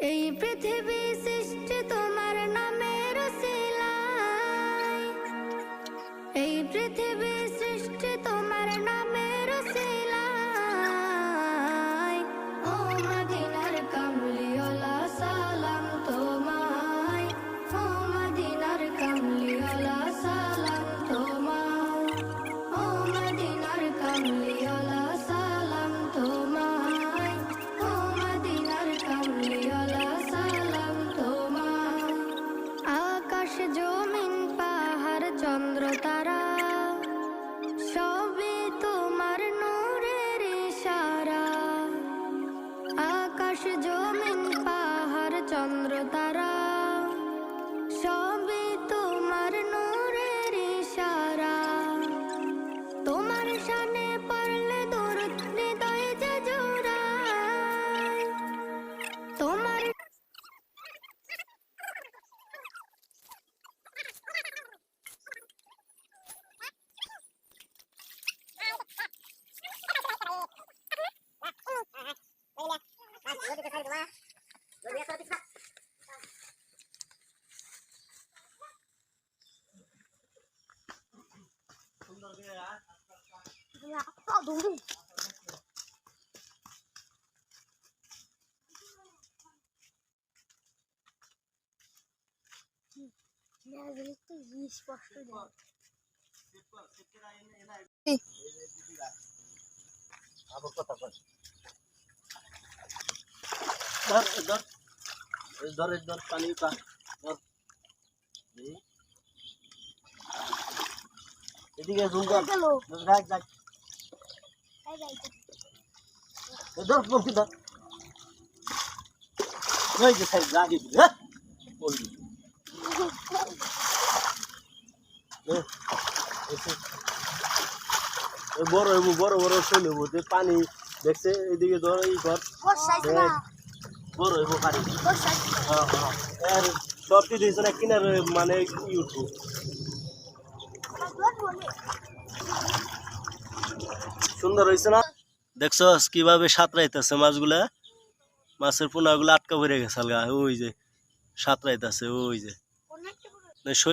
এই পৃথিবী সৃষ্টি তোমার নামের উসিলায়, এই পৃথিবী সৃষ্টি তোমার নামের উসিলায়। ও মদিনার কামলিওয়ালা সালাম তোমায়, ও মদিনার কামলিওয়ালা সালাম তোমায়, ও মদিনার কামলিওয়ালা সালাম তোমায়, ও মদিনার কামলিওয়ালা সালাম তোমায়। আকাশ জমিন পাহাড় চন্দ্র তারা সবই তোমার নূরের ইশারা। আকাশ জমিন পাহাড় চন্দ্র তারা সবই তোমার নূরের ইশারা। তোমার শানে পড়লে দরুদ হৃদয় যে জোড়ায়, তোমার স্পষ্ট পানি এদিকে বড় বড় বড় শৈল পানি দেখছে এদিকে ধর এই ঘর বড় হইব পানি সব কিছু না কিনার মানে ইউটিউব সুন্দর হয়েছে না। দেখছো কিভাবে সাঁতরাইতেছে মাছগুলা, মাছের পোনাগুলো আটকা পড়ে গেছে, ওই যে সাঁতরাইতেছে ওই যে